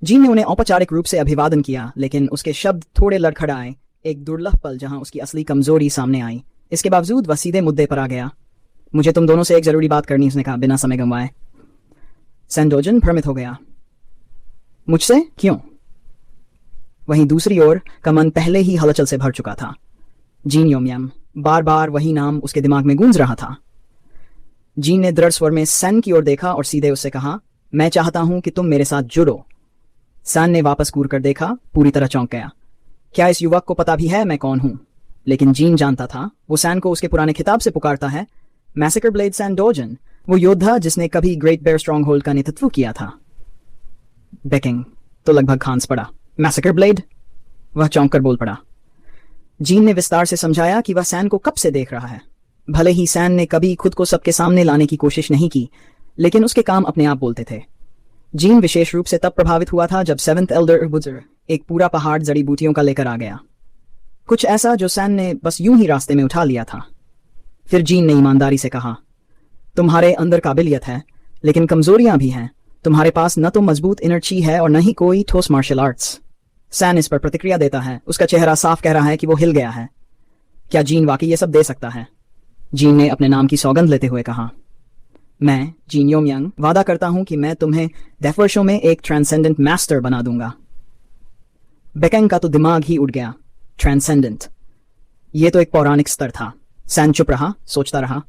Gene ने उन्हें औपचारिक रूप से अभिवादन किया, लेकिन उसके शब्द थोड़े लड़खड़ाए। एक दुर्लभ पल जहां उसकी असली कमजोरी सामने आई। इसके बावजूद वह सीधे मुद्दे पर आ गया। मुझे तुम दोनों से एक जरूरी बात करनी, उसने कहा बिना समय गंवाए। सैंडोजन भ्रमित हो गया। मुझसे क्यों? वहीं दूसरी ओर का मन पहले ही हलचल से भर चुका था। जीन योमयम, बार बार वही नाम उसके दिमाग में गूंज रहा था। जीन ने दृढ़ स्वर में सैन की ओर देखा और सीधे उससे कहा, मैं चाहता हूं कि तुम मेरे साथ जुड़ो। सैन ने वापस घूर कर देखा, पूरी तरह चौंक गया। क्या इस युवक को पता भी है मैं कौन हूं? लेकिन जीन जानता था वो सैन को उसके पुराने खिताब से पुकारता है, मैसेकर ब्लेड सैंडोजन, वो योद्धा जिसने कभी ग्रेट बेयर स्ट्रॉन्ग होल्ड का नेतृत्व किया था। बेकिंग तो लगभग खांस पड़ा। Massacre blade? वह चौंक कर बोल पड़ा। जीन ने विस्तार से समझाया कि वह सैन को कब से देख रहा है। भले ही सैन ने कभी खुद को सबके सामने लाने की कोशिश नहीं की, लेकिन उसके काम अपने आप बोलते थे। जीन विशेष रूप से तब प्रभावित हुआ था जब सेवेंथ एल्डर बुजुर्ग एक पूरा पहाड़ जड़ी बूटियों का लेकर आ गया। कुछ ऐसा जो सैन ने बस यूं ही रास्ते में उठा लिया था। फिर जीन ने ईमानदारी से कहा, तुम्हारे अंदर काबिलियत है, लेकिन कमजोरियां भी हैं। तुम्हारे पास न तो मजबूत इनर्जी है और न ही कोई ठोस मार्शल आर्ट्स। सैन इस पर प्रतिक्रिया देता है। उसका चेहरा साफ कह रहा है कि वो हिल गया है। क्या जीन वाकई ये सब दे सकता है? जीन ने अपने नाम की सौगंध लेते हुए कहा, मैं जीन योमयंग वादा करता हूं कि मैं तुम्हें 10 वर्षों में एक ट्रांसेंडेंट मास्टर बना दूंगा। बेकेंग का तो दिमाग ही उड़ गया। ट्रांसेंडेंट, ये तो एक पौराणिक स्तर था। सैन चुप रहा, सोचता रहा।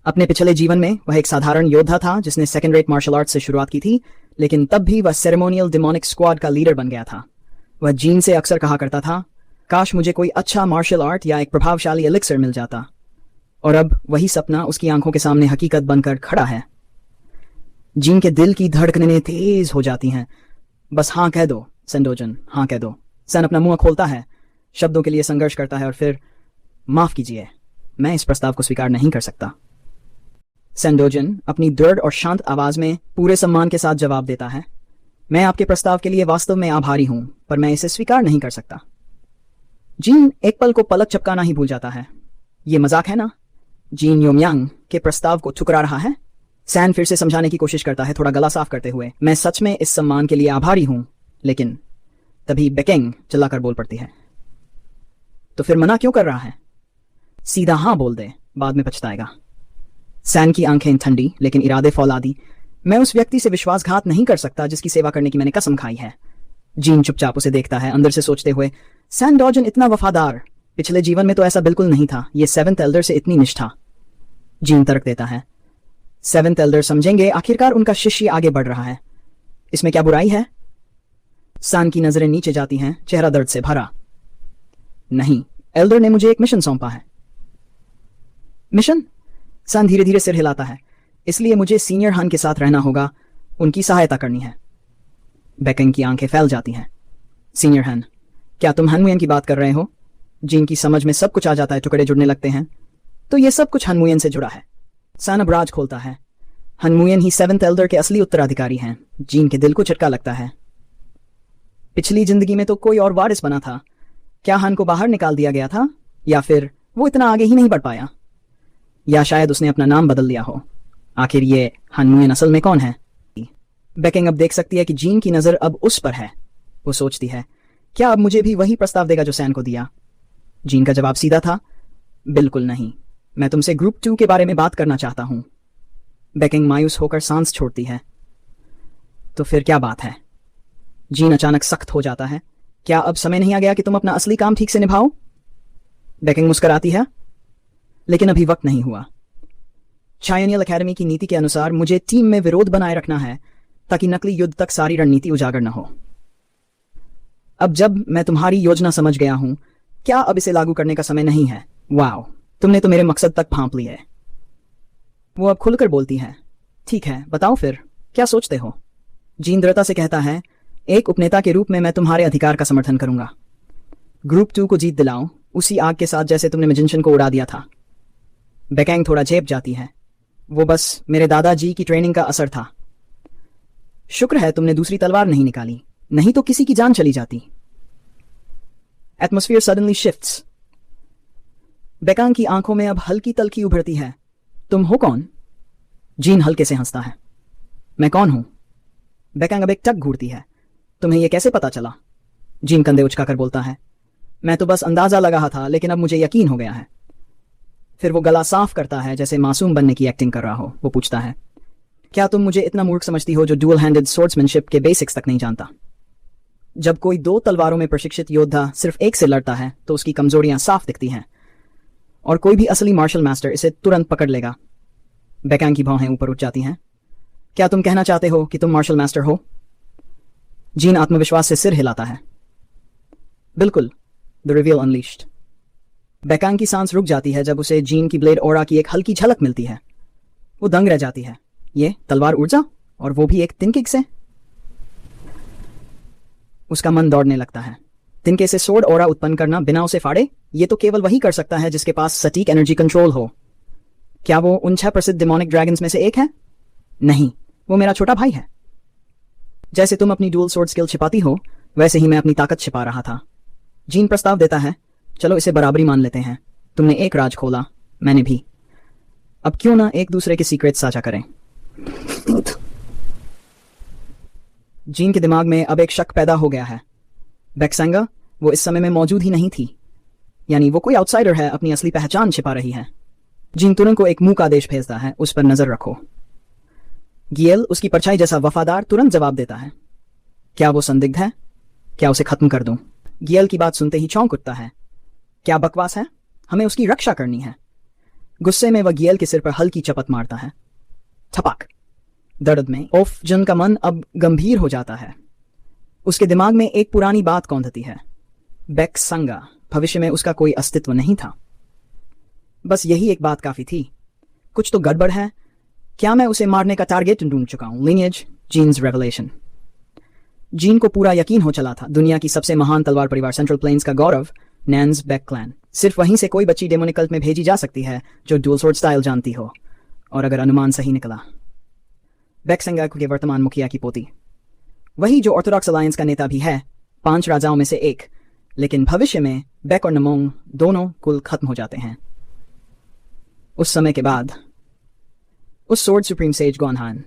अपने पिछले जीवन में वह एक साधारण योद्धा था जिसने सेकेंड रेट मार्शल आर्ट से शुरुआत की थी, लेकिन तब भी वह सेरेमोनियल डिमोनिक स्क्वाड का लीडर बन गया था। वह जीन से अक्सर कहा करता था, काश मुझे कोई अच्छा मार्शल आर्ट या एक प्रभावशाली एलिक्सर मिल जाता। और अब वही सपना उसकी आंखों के सामने हकीकत बनकर खड़ा है। जीन के दिल की धड़कनें तेज हो जाती हैं। बस हाँ कह दो सैंडोजन, हाँ कह दो। सैन अपना मुंह खोलता है, शब्दों के लिए संघर्ष करता है और फिर, माफ कीजिए, मैं इस प्रस्ताव को स्वीकार नहीं कर सकता। सैंडोजन अपनी दृढ़ और शांत आवाज में पूरे सम्मान के साथ जवाब देता है, मैं आपके प्रस्ताव के लिए वास्तव में आभारी हूं, पर मैं इसे स्वीकार नहीं कर सकता। जीन एक पल को पलक झपकाना ही भूल जाता है। ये मजाक है ना? जीन योमयांग के प्रस्ताव को ठुकरा रहा है? सैन फिर से समझाने की कोशिश करता है, थोड़ा गला साफ करते हुए, मैं सच में इस सम्मान के लिए आभारी हूं, लेकिन तभी बेकेंग चिल्लाकर बोल पड़ती है, तो फिर मना क्यों कर रहा है? सीधा हाँ बोल दे, बाद में पछताएगा। सैन की आंखें ठंडी लेकिन इरादे फौलादी। मैं उस व्यक्ति से विश्वासघात नहीं कर सकता जिसकी सेवा करने की मैंने कसम खाई है। जीन चुपचाप उसे देखता है, अंदर से सोचते हुए, सैंडोजन इतना वफादार, पिछले जीवन में तो ऐसा बिल्कुल नहीं था। ये सेवेंथ एल्डर से इतनी निष्ठा। जीन तर्क देता है, सेवेंथ एल्डर समझेंगे आखिरकार उनका शिष्य आगे बढ़ रहा है, इसमें क्या बुराई है? सैन की नजरें नीचे जाती हैं, चेहरा दर्द से भरा। नहीं, एल्डर ने मुझे एक मिशन सौंपा है। मिशन? सैन धीरे धीरे सिर हिलाता है, इसलिए मुझे सीनियर हन के साथ रहना होगा, उनकी सहायता करनी है। बेकेंग की आंखें फैल जाती हैं। सीनियर हन? क्या तुम हनमुयन की बात कर रहे हो? जीन की समझ में सब कुछ आ जाता है, टुकड़े जुड़ने लगते हैं। तो ये सब कुछ हनमुयन से जुड़ा है। सैन अब राज खोलता है, हनमुयन ही सेवेंथ एल्डर के असली उत्तराधिकारी हैं। जीन के दिल को झटका लगता है। पिछली जिंदगी में तो कोई और वारिस बना था। क्या हन को बाहर निकाल दिया गया था, या फिर वो इतना आगे ही नहीं बढ़ पाया, या शायद उसने अपना नाम बदल लिया हो। आखिर ये हनमुयन असल में कौन है? बेकेंग अब देख सकती है कि जीन की नजर अब उस पर है। वो सोचती है, क्या अब मुझे भी वही प्रस्ताव देगा जो सैन को दिया? जीन का जवाब सीधा था, बिल्कुल नहीं, मैं तुमसे ग्रुप 2 के बारे में बात करना चाहता हूं। बेकेंग मायूस होकर सांस छोड़ती है। तो फिर क्या बात है? जीन अचानक सख्त हो जाता है, क्या अब समय नहीं आ गया कि तुम अपना असली काम ठीक से निभाओ? बेकेंग मुस्कुराती है, लेकिन अभी वक्त नहीं हुआ। चायोनियल एकेडमी की नीति के अनुसार मुझे टीम में विरोध बनाए रखना है, ताकि नकली युद्ध तक सारी रणनीति उजागर न हो। अब जब मैं तुम्हारी योजना समझ गया हूं, क्या अब इसे लागू करने का समय नहीं है? वाओ, तुमने तो मेरे मकसद तक भांप ली है। वो अब खुलकर बोलती है, ठीक है, बताओ फिर क्या सोचते हो? जीन दृढ़ता से कहता है, एक उपनेता के रूप में मैं तुम्हारे अधिकार का समर्थन करूंगा। ग्रुप 2 को जीत दिलाओ, उसी आग के साथ जैसे तुमने मैजिशियन को उड़ा दिया था। बेकेंग थोड़ा झेप जाती है, वो बस मेरे दादाजी की ट्रेनिंग का असर था। शुक्र है तुमने दूसरी तलवार नहीं निकाली, नहीं तो किसी की जान चली जाती। Atmosphere suddenly shifts. बेकांग की आंखों में अब हल्की तलखी उभरती है। तुम हो कौन? जीन हल्के से हंसता है, मैं कौन हूं? बेकांग अब एक टक घूरती है। तुम्हें यह कैसे पता चला? जीन कंधे उचकाकर बोलता है। मैं तो बस अंदाजा लगा रहा था, लेकिन अब मुझे यकीन हो गया है। फिर वो गला साफ करता है जैसे मासूम बनने की एक्टिंग कर रहा हो। वो पूछता है, क्या तुम मुझे इतना मूर्ख समझती हो जो डुअल हैंडेड स्वॉर्ड्समैनशिप के बेसिक्स तक नहीं जानता? जब कोई 2 तलवारों में प्रशिक्षित योद्धा सिर्फ एक से लड़ता है तो उसकी कमजोरियां साफ दिखती हैं, और कोई भी असली मार्शल मास्टर इसे तुरंत पकड़ लेगा। बैकांग की भौहें ऊपर उठ जाती हैं। क्या तुम कहना चाहते हो कि तुम मार्शल मास्टर हो? जीन आत्मविश्वास से सिर हिलाता है। बिल्कुल। The reveal unleashed. बैकांग की सांस रुक जाती है जब उसे जीन की ब्लेड ऑरा की एक हल्की झलक मिलती है। वो दंग रह जाती है। ये तलवार ऊर्जा, और वो भी एक तिनके से। उसका मन दौड़ने लगता है। तिनके से सोर्ड ऑरा उत्पन्न करना बिना उसे फाड़े, ये तो केवल वही कर सकता है जिसके पास सटीक एनर्जी कंट्रोल हो। क्या वो उन 6 प्रसिद्ध डेमोनिक ड्रैगन्स में से एक है? नहीं, वो मेरा छोटा भाई है। जैसे तुम अपनी डुअल सोर्ड स्किल छिपाती हो, वैसे ही मैं अपनी ताकत छिपा रहा था। जीन प्रस्ताव देता है, चलो इसे बराबरी मान लेते हैं। तुमने एक राज खोला, मैंने भी। अब क्यों ना एक दूसरे के सीक्रेट साझा करें? जीन के दिमाग में अब एक शक पैदा हो गया है। बैक्संगा, वो इस समय में मौजूद ही नहीं थी। यानी वो कोई आउटसाइडर है, अपनी असली पहचान छिपा रही है। जीन तुरंत को एक मूक आदेश भेजता है, उस पर नजर रखो। गियल, उसकी परछाई जैसा वफादार, तुरंत जवाब देता है। क्या वो संदिग्ध है? क्या उसे खत्म कर दूं? गियल की बात सुनते ही चौंक उठता है। क्या बकवास है? हमें उसकी रक्षा करनी है। गुस्से में वह गियल के सिर पर हल्की चपत मारता है। छपाक। दर्द में ओफ जन का मन अब गंभीर हो जाता है। उसके दिमाग में एक पुरानी बात कौंधती है। बैक्संगा, भविष्य में उसका कोई अस्तित्व नहीं था। बस यही एक बात काफी थी। कुछ तो गड़बड़ है। क्या मैं उसे मारने का टारगेट ढूंढ चुका हूं? Lineage, jeans revelation. जीन को पूरा यकीन हो चला था, दुनिया की सबसे महान तलवार परिवार सेंट्रल प्लेन्स का गौरव, नैन्स बैक क्लैन। सिर्फ वहीं से कोई बच्ची डेमोनिक कल्ट में भेजी जा सकती है जो डुअल स्वॉर्ड स्टाइल जानती हो। और अगर अनुमान सही निकला, बैक्संगा के वर्तमान मुखिया की पोती, वही जो ऑर्थोडॉक्स अलायंस का नेता भी है, 5 राजाओं में से एक। लेकिन भविष्य में बैक और नमोंग दोनों कुल खत्म हो जाते हैं। उस समय के बाद उस sword supreme sage Gonhan,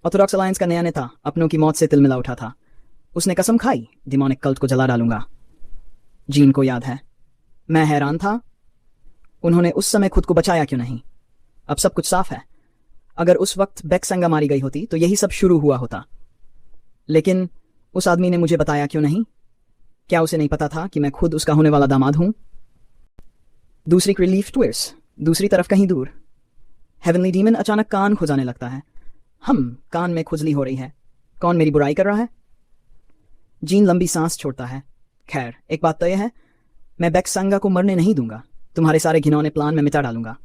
orthodox alliance का नया नेता, अपनों की मौत से तिलमिला उठा था। उसने कसम खाई, डिमोनिक कल्ट को जला डालूंगा। जीन को याद है। मैं हैरान था, उन्होंने उस समय खुद को बचाया क्यों नहीं? अब सब कुछ साफ है। अगर उस वक्त बैक्संगा मारी गई होती तो यही सब शुरू हुआ होता। लेकिन उस आदमी ने मुझे बताया क्यों नहीं? क्या उसे नहीं पता था कि मैं खुद उसका होने वाला दामाद हूं? दूसरी रिलीफ ट्विस्ट, दूसरी तरफ कहीं दूर, हेवनली डीमन अचानक कान खुजाने लगता है। कान में खुजली हो रही है। कौन मेरी बुराई कर रहा है? जीन लंबी सांस छोड़ता है। खैर, एक बात तय है, मैं बैक्संगा को मरने नहीं दूंगा। तुम्हारे सारे घिनौने प्लान में मिटा डालूंगा।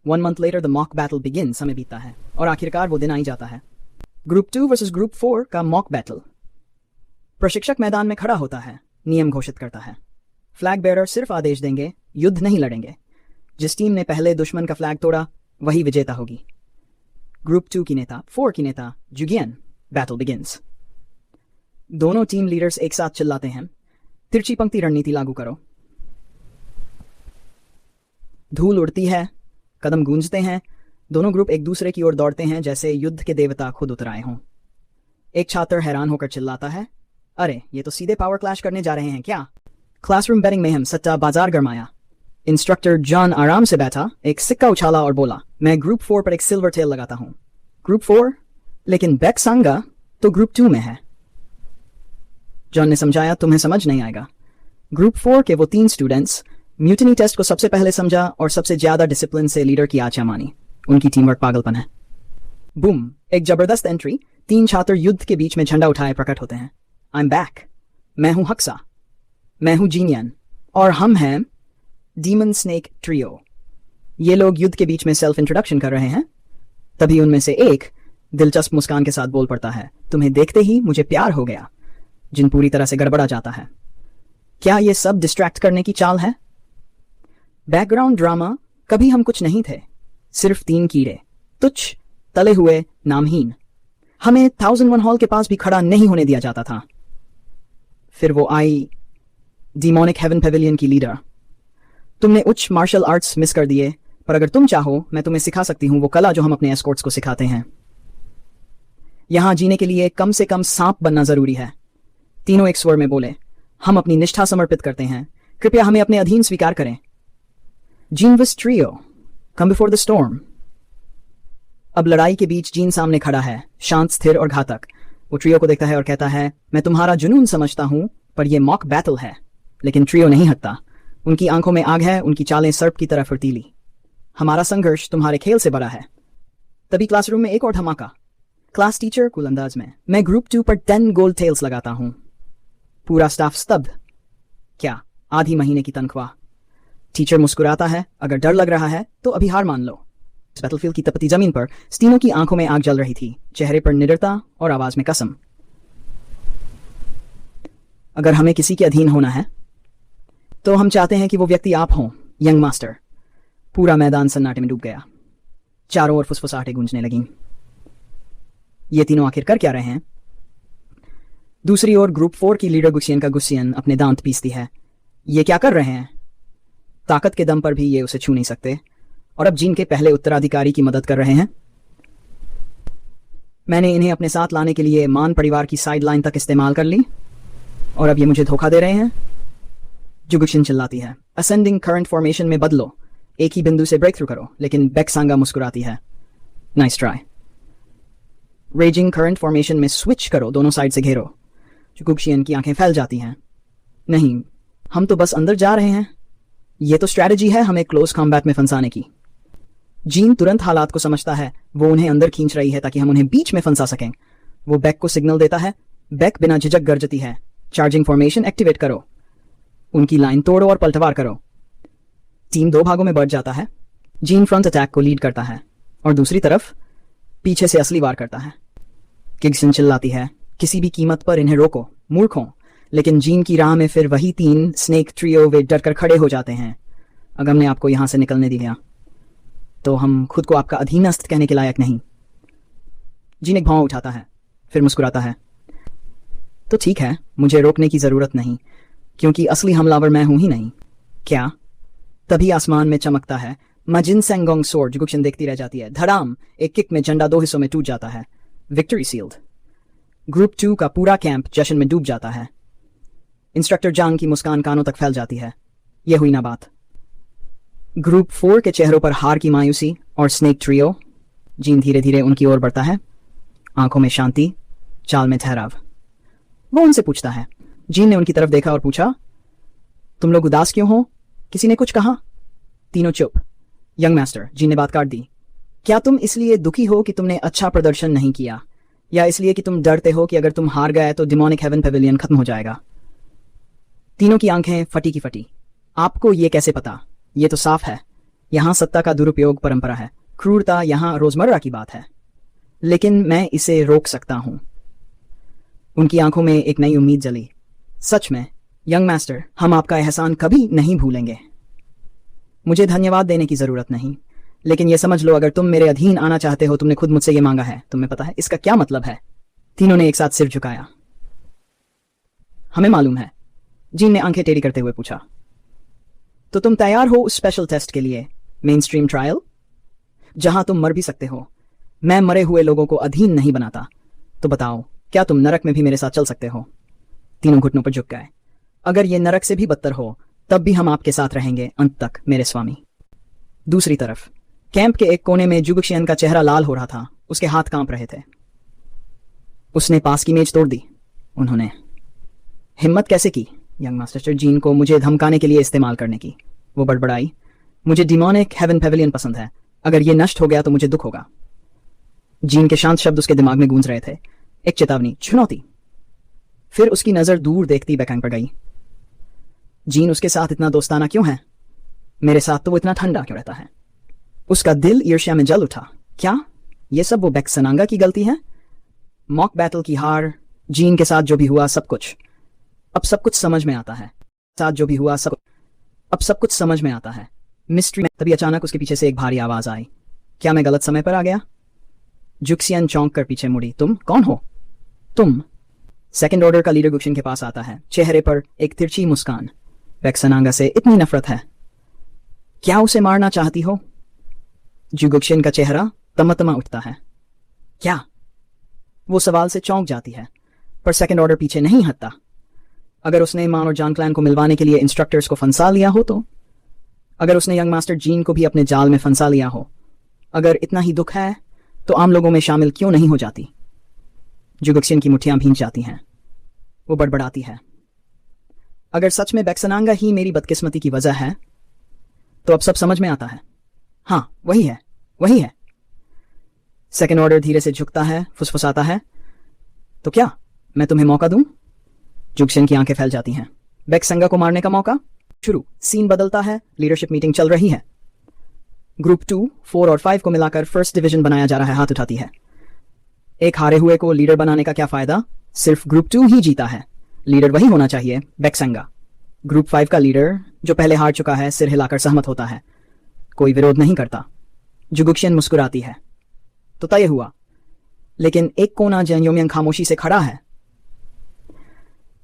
1 month later the mock battle begins। समय बीतता है और आखिरकार वो दिन आ ही जाता है। ग्रुप 2 वर्सेस ग्रुप 4 का मॉक बैटल। प्रशिक्षक मैदान में खड़ा होता है, नियम घोषित करता है। फ्लैग बेयरर सिर्फ आदेश देंगे, युद्ध नहीं लड़ेंगे। जिस टीम ने पहले दुश्मन का फ्लैग तोड़ा वही विजेता होगी। ग्रुप 2 की नेता, 4 की नेता जुगियन। Battle begins. दोनों टीम लीडर्स एक साथ चिल्लाते हैं, तिरछी पंक्ति रणनीति लागू करो। धूल उड़ती है, कदम गूंजते हैं। दोनों ग्रुप एक दूसरे की ओर दौड़ते हैं जैसे युद्ध के देवता खुद उतर आए हों। एक छात्र हैरान होकर चिल्लाता है, अरे ये तो सीधे पावर क्लैश करने जा रहे हैं क्या? क्लासरूम बेटिंग में हम सट्टा बाजार गरमाया। इंस्ट्रक्टर जॉन आराम से बैठा, एक सिक्का उछाला और बोला, मैं ग्रुप 4 पर एक सिल्वर टेल लगाता हूं। ग्रुप 4? लेकिन बैक्संगा तो ग्रुप 2 में है। जॉन ने समझाया, तुम्हें समझ नहीं आएगा। ग्रुप 4 के वो 3 स्टूडेंट्स म्यूटिनी टेस्ट को सबसे पहले समझा और सबसे ज्यादा डिसिप्लिन से लीडर की आज्ञा मानी। उनकी टीम वर्क पागलपन है। बूम, एक जबरदस्त एंट्री। 3 छात्र युद्ध के बीच में झंडा उठाए प्रकट होते हैं। I am back. मैं हूं हक्सा। मैं हूं जीनियन। और हम हैं डीमन स्नेक ट्रियो। ये लोग युद्ध के बीच में सेल्फ इंट्रोडक्शन कर रहे हैं। तभी उनमें से एक दिलचस्प मुस्कान के साथ बोल पड़ता है, तुम्हें देखते ही मुझे प्यार हो गया। जिन पूरी तरह से गड़बड़ा जाता है। क्या ये सब डिस्ट्रैक्ट करने की चाल है? बैकग्राउंड ड्रामा, कभी हम कुछ नहीं थे, सिर्फ 3 कीड़े, तुच्छ, तले हुए, नामहीन। हमें 1001 हॉल के पास भी खड़ा नहीं होने दिया जाता था। फिर वो आई, डीमोनिक हेवन पेविलियन की लीडर। तुमने उच्च मार्शल आर्ट्स मिस कर दिए, पर अगर तुम चाहो मैं तुम्हें सिखा सकती हूं वो कला जो हम अपने एस्कॉर्ट्स को सिखाते हैं। यहाँ जीने के लिए कम से कम सांप बनना जरूरी है। तीनों एक स्वर में बोले, हम अपनी निष्ठा समर्पित करते हैं, कृपया हमें अपने अधीन स्वीकार करें। जीन विस trio, come before the storm. अब लड़ाई के बीच जीन सामने खड़ा है, शांत, स्थिर और घातक। वो ट्रियो को देखता है और कहता है, मैं तुम्हारा जुनून समझता हूं, पर यह मॉक बैटल है। लेकिन ट्रियो नहीं हटता। उनकी आंखों में आग है, उनकी चालें सर्प की तरह फुर्तीली। हमारा संघर्ष तुम्हारे खेल से बड़ा है। तभी क्लासरूम में एक और धमाका। क्लास टीचर कूल अंदाज में, मैं ग्रुप 2 पर 10 गोल्ड टेल्स लगाता हूं। पूरा स्टाफ स्तब्ध। क्या? आधी महीने की तनख्वाह। टीचर मुस्कुराता है, अगर डर लग रहा है तो अभी हार मान लो। बैटलफील्ड की तपती जमीन पर स्टीनो की आंखों में आग जल रही थी, चेहरे पर निडरता और आवाज में कसम। अगर हमें किसी के अधीन होना है तो हम चाहते हैं कि वो व्यक्ति आप हों, यंग मास्टर। पूरा मैदान सन्नाटे में डूब गया। चारों ओर फुसफुसाहटें गूंजने लगीं। ये तीनों आखिर कर क्या रहे हैं? दूसरी ओर ग्रुप 4 की लीडर गुसियन का गुसियन अपने दांत पीसती है। ये क्या कर रहे हैं? ताकत के दम पर भी ये उसे छू नहीं सकते, और अब जीन के पहले उत्तराधिकारी की मदद कर रहे हैं। मैंने इन्हें अपने साथ लाने के लिए मान परिवार की साइडलाइन तक इस्तेमाल कर ली, और अब ये मुझे धोखा दे रहे हैं। जुगुशिन चिल्लाती है, असेंडिंग करंट फॉर्मेशन में बदलो, एक ही बिंदु से ब्रेक थ्रू करो। लेकिन बेक्सांगा मुस्कुराती है, nice try. Raising current formation में स्विच करो, दोनों साइड से घेरो। जुगुशिन की आंखें फैल जाती हैं। नहीं, हम तो बस अंदर जा रहे हैं। ये तो स्ट्रैटेजी है हमें क्लोज कॉम्बैट में फंसाने की। जीन तुरंत हालात को समझता है। वो उन्हें अंदर खींच रही है ताकि हम उन्हें बीच में फंसा सकें। वो बेक को सिग्नल देता है। बेक बिना झिझक गरजती है, चार्जिंग फॉर्मेशन एक्टिवेट करो, उनकी लाइन तोड़ो और पलटवार करो। टीम 2 भागों में बढ़ जाता है। जीन फ्रंट अटैक को लीड करता है और दूसरी तरफ पीछे से असली वार करता है। किग्सन चिल्लाती है, किसी भी कीमत पर इन्हें रोको, मूर्खों। लेकिन जीन की राह में फिर वही 3 स्नेक ट्रियो वे डर कर खड़े हो जाते हैं। अगर हमने आपको यहां से निकलने दिया तो हम खुद को आपका अधीनस्थ कहने के लायक नहीं। जीन एक भाव उठाता है, फिर मुस्कुराता है। तो ठीक है, मुझे रोकने की जरूरत नहीं, क्योंकि असली हमलावर मैं हूं ही नहीं। क्या? तभी आसमान में चमकता है मजिन सेंगोंग सोर्ड। जुगुशिन देखती रह जाती है। धड़ाम, एक किक में झंडा 2 हिस्सों में टूट जाता है। Victory sealed. ग्रुप 2 का पूरा कैंप जश्न में डूब जाता है। इंस्ट्रक्टर जांग की मुस्कान कानों तक फैल जाती है। यह हुई ना बात। ग्रुप 4 के चेहरों पर हार की मायूसी और स्नेक ट्रियो। जीन धीरे धीरे उनकी ओर बढ़ता है, आंखों में शांति, चाल में ठहराव। वो उनसे पूछता है। जीन ने उनकी तरफ देखा और पूछा, तुम लोग उदास क्यों हो? किसी ने कुछ कहा? तीनों चुप। यंग मास्टर, जीन ने बात काट दी, क्या तुम इसलिए दुखी हो कि तुमने अच्छा प्रदर्शन नहीं किया, या इसलिए कि तुम डरते हो कि अगर तुम हार गए तो डिमोनिक हेवन पेविलियन खत्म हो जाएगा? तीनों की आंखें फटी की फटी। आपको ये कैसे पता? ये तो साफ है, यहां सत्ता का दुरुपयोग परंपरा है, क्रूरता यहां रोजमर्रा की बात है। लेकिन मैं इसे रोक सकता हूं। उनकी आंखों में एक नई उम्मीद जली। सच में यंग मास्टर, हम आपका एहसान कभी नहीं भूलेंगे। मुझे धन्यवाद देने की जरूरत नहीं, लेकिन यह समझ लो, अगर तुम मेरे अधीन आना चाहते हो, तुमने खुद मुझसे ये मांगा है, तुम्हें पता है इसका क्या मतलब है? तीनों ने एक साथ सिर झुकाया। हमें मालूम है, जीन ने आंखें टेढ़ी करते हुए पूछा। तो तुम तैयार हो उस स्पेशल टेस्ट के लिए, मेन स्ट्रीम ट्रायल, जहां तुम मर भी सकते हो? मैं मरे हुए लोगों को अधीन नहीं बनाता। तो बताओ, क्या तुम नरक में भी मेरे साथ चल सकते हो? तीनों घुटनों पर झुक गए। अगर ये नरक से भी बदतर हो, तब भी हम आपके साथ रहेंगे अंत तक, मेरे स्वामी। दूसरी तरफ कैंप के एक कोने में जुगशियन का चेहरा लाल हो रहा था। उसके हाथ कांप रहे थे। उसने पास की मेज तोड़ दी। उन्होंने हिम्मत कैसे की यंग मास्टर जीन को मुझे धमकाने के लिए इस्तेमाल करने की? वो बड़बड़ाई, मुझे डिमोनिक हेवन पेविलियन पसंद है। अगर ये नष्ट हो गया तो मुझे दुख होगा। जीन के शांत शब्द उसके दिमाग में गूंज रहे थे। एक चेतावनी, चुनौती। फिर उसकी नजर दूर देखती बेकैंग पर गई। जीन उसके साथ इतना दोस्ताना क्यों है? मेरे साथ तो वो इतना ठंडा क्यों रहता है? उसका दिल ईर्ष्या में जल उठा। क्या ये सब वो बेक्सनांगा की गलती है? मॉक बैटल की हार, जीन के साथ जो भी हुआ, सब कुछ अब सब कुछ समझ में आता है। साथ जो भी हुआ अब सब कुछ समझ में आता है। मिस्ट्री में। तभी अचानक उसके पीछे से एक भारी आवाज आई। क्या मैं गलत समय पर आ गया? जुक्सियन चौंक कर पीछे मुड़ी। तुम कौन हो? तुम? सेकंड ऑर्डर का लीडर गुक्शिन के पास आता है, चेहरे पर एक तिरछी मुस्कान। बेक्सनांगा से इतनी नफरत है, क्या उसे मारना चाहती हो? जुगुक्शिन का चेहरा तमतमा उठता है। क्या? वो सवाल से चौंक जाती है, पर सेकंड ऑर्डर पीछे नहीं हटता। अगर उसने मान और जॉन क्लैन को मिलवाने के लिए इंस्ट्रक्टर्स को फंसा लिया हो तो? अगर उसने यंग मास्टर जीन को भी अपने जाल में फंसा लिया हो? अगर इतना ही दुख है तो आम लोगों में शामिल क्यों नहीं हो जाती? जुगक्सियन की मुट्ठियां भींच जाती हैं। वो बड़बड़ाती है, अगर सच में बैक्सनांगा ही मेरी बदकिस्मती की वजह है तो अब सब समझ में आता है। हाँ, वही है, वही है। सेकंड ऑर्डर धीरे से झुकता है, फुसफुसाता है, तो क्या मैं तुम्हें मौका दूं? जुगक्सियन की आंखें फैल जाती हैं। बैक्संगा को मारने का मौका? शुरू। सीन बदलता है, लीडरशिप मीटिंग चल रही है। ग्रुप 2, 4 और 5 को मिलाकर फर्स्ट डिवीजन बनाया जा रहा है। हाथ उठाती है। एक हारे हुए को लीडर बनाने का क्या फायदा? सिर्फ ग्रुप 2 ही जीता है, लीडर वही होना चाहिए, बैक्संगा। ग्रुप 5 का लीडर जो पहले हार चुका है सिर हिलाकर सहमत होता है, कोई विरोध नहीं करता। जुगक्सियन मुस्कुराती है, तो तय हुआ। लेकिन एक कोना जेन्योमियंग खामोशी से खड़ा है।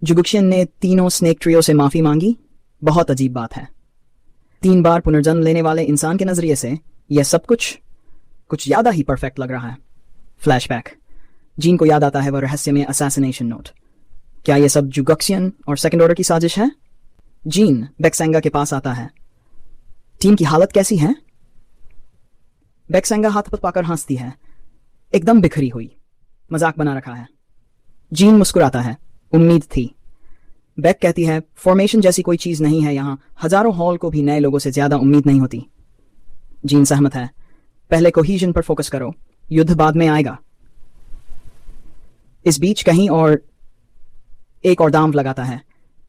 जुगक्सियन ने तीनों स्नेक ट्रियो से माफी मांगी। बहुत अजीब बात है, 3 बार पुनर्जन्म लेने वाले इंसान के नजरिए से यह सब कुछ ज्यादा ही परफेक्ट लग रहा है। फ्लैशबैक। जीन को याद आता है वह रहस्य में असैसिनेशन नोट। क्या यह सब जुगक्सियन और सेकंड ऑर्डर की साजिश है? जीन बैक्संगा के पास आता है। टीम की हालत कैसी है? बैक्संगा हाथ पाकर हंसती है, एकदम बिखरी हुई, मजाक बना रखा है। जीन मुस्कुराता है, उम्मीद थी। बैक कहती है, फॉर्मेशन जैसी कोई चीज नहीं है यहां, हजारों हॉल को भी नए लोगों से ज्यादा उम्मीद नहीं होती। जीन सहमत है, पहले कोहीजन पर फोकस करो, युद्ध बाद में आएगा। इस बीच कहीं और एक और दांव लगाता है,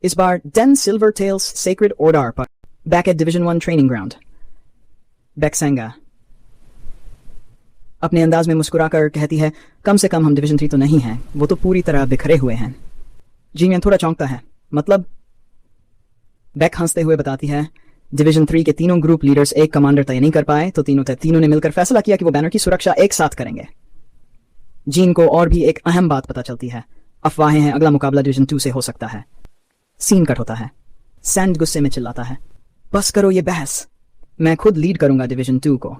इस बार डेन सिल्वर टेल्स सेक्रेड ऑर्डर पर, back at division 1 training ground. बैक्संगा अपने अंदाज में मुस्कुराकर कहती है, कम से कम हम डिवीजन 3 तो नहीं हैं, वो तो पूरी तरह बिखरे हुए हैं। जीन थोड़ा चौंकता है, मतलब? बैक हंसते हुए बताती है, डिवीजन 3 के तीनों ग्रुप लीडर्स एक कमांडर तय नहीं कर पाए तो तीनों ने मिलकर फैसला किया कि वो बैनर की सुरक्षा एक साथ करेंगे। जीन को और भी एक अहम बात पता चलती है, अफवाहें हैं अगला मुकाबला डिवीजन 2 से हो सकता है। सीन कट होता है। सैंड गुस्से में चिल्लाता है, बस करो ये बहस, मैं खुद लीड करूंगा डिवीजन 2 को।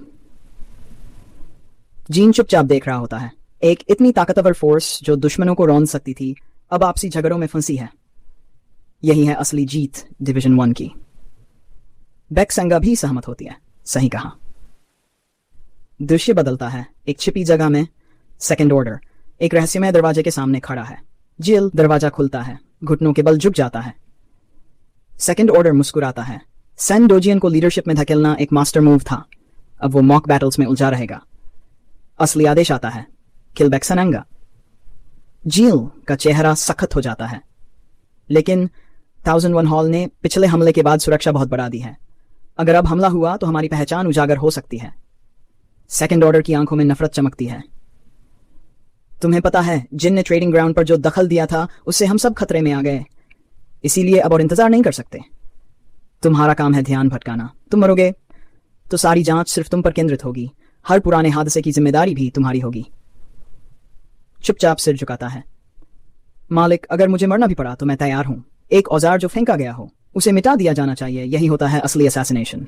जीन चुपचाप देख रहा होता है। एक इतनी ताकतवर फोर्स जो दुश्मनों को रौंद सकती थी अब आपसी झगड़ों में फंसी है। यही है असली जीत डिवीजन 1 की। बैक्संगा भी सहमत होती है, सही कहा। दृश्य बदलता है। एक छिपी जगह में सेकंड ऑर्डर एक रहस्यमय दरवाजे के सामने खड़ा है। जिल दरवाजा खुलता है, घुटनों के बल झुक जाता है। सेकंड ऑर्डर मुस्कुराता है। सैंडोजियन को लीडरशिप में धकेलना एक मास्टर मूव था, अब वो मॉक बैटल्स में उलझा रहेगा। असली आदेश आता है, किल बैक्सनांगा। जील का चेहरा सख्त हो जाता है, लेकिन 1001 हॉल ने पिछले हमले के बाद सुरक्षा बहुत बढ़ा दी है। अगर अब हमला हुआ तो हमारी पहचान उजागर हो सकती है। सेकंड ऑर्डर की आंखों में नफरत चमकती है। तुम्हें पता है, जिन ने ट्रेडिंग ग्राउंड पर जो दखल दिया था उससे हम सब खतरे में आ गए, इसीलिए अब और इंतजार नहीं कर सकते। तुम्हारा काम है ध्यान भटकाना। तुम मरोगे तो सारी जांच सिर्फ तुम पर केंद्रित होगी, हर पुराने हादसे की जिम्मेदारी भी तुम्हारी होगी। चुपचाप सिर झुकाता है। मालिक, अगर मुझे मरना भी पड़ा तो मैं तैयार हूं। एक औजार जो फेंका गया हो उसे मिटा दिया जाना चाहिए, यही होता है असली असैसिनेशन।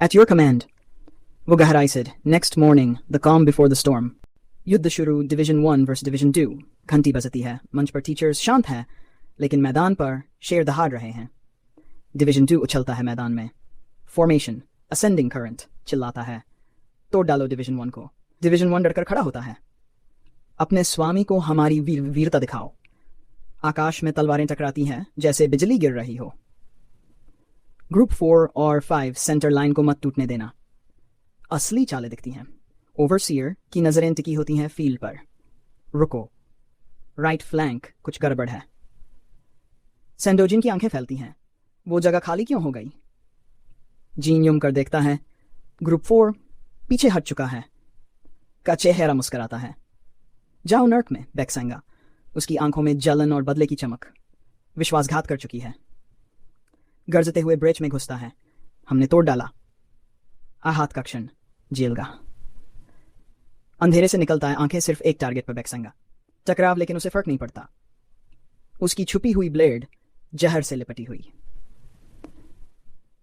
At your command. वो गहराई से, नेक्स्ट मॉर्निंग द काम बिफोर द स्टॉर्म। युद्ध शुरू डिवीजन 1 वर्सेस डिवीजन 2। घंटी बजती है। मंच पर टीचर्स शांत है, लेकिन मैदान पर शेर दहाड़ रहे हैं। डिवीजन 2 उछलता है मैदान में। फॉर्मेशन असेंडिंग करंट चिल्लाता है, तोड़ डालो डिवीजन 1 को। डिवीजन 1 डरकर खड़ा होता है। अपने स्वामी को हमारी वीरता दिखाओ। आकाश में तलवारें टकराती हैं जैसे बिजली गिर रही हो। ग्रुप 4 और 5 सेंटर लाइन को मत टूटने देना। असली चालें दिखती हैं। ओवरसीयर की नजरें टिकी होती हैं फील्ड पर। रुको, राइट फ्लैंक कुछ गड़बड़ है। सैंडोजिन की आंखें फैलती हैं, वो जगह खाली क्यों हो गई? जीन यूम कर देखता है। ग्रुप 4 पीछे हट चुका है। का चेहरा मुस्कुराता है। जाओ नर्क में, बैक्संगा। उसकी आंखों में जलन और बदले की चमक। विश्वासघात कर चुकी है। गरजते हुए ब्रेच में घुसता है। हमने तोड़ डाला। आहत का क्षण, जेलगा। अंधेरे से निकलता है, आंखें सिर्फ एक टारगेट पर, बैक्संगा। टकराव, लेकिन उसे फर्क नहीं पड़ता। उसकी छुपी हुई ब्लेड जहर से लिपटी हुई।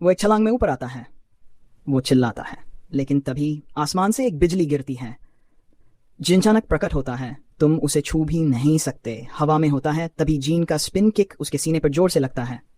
वो एक छलांग में ऊपर आता है। वो चिल्लाता है, लेकिन तभी आसमान से एक बिजली गिरती है। जिन अचानक प्रकट होता है तुम उसे छू भी नहीं सकते। हवा में होता है, तभी जीन का स्पिन किक उसके सीने पर जोर से लगता है।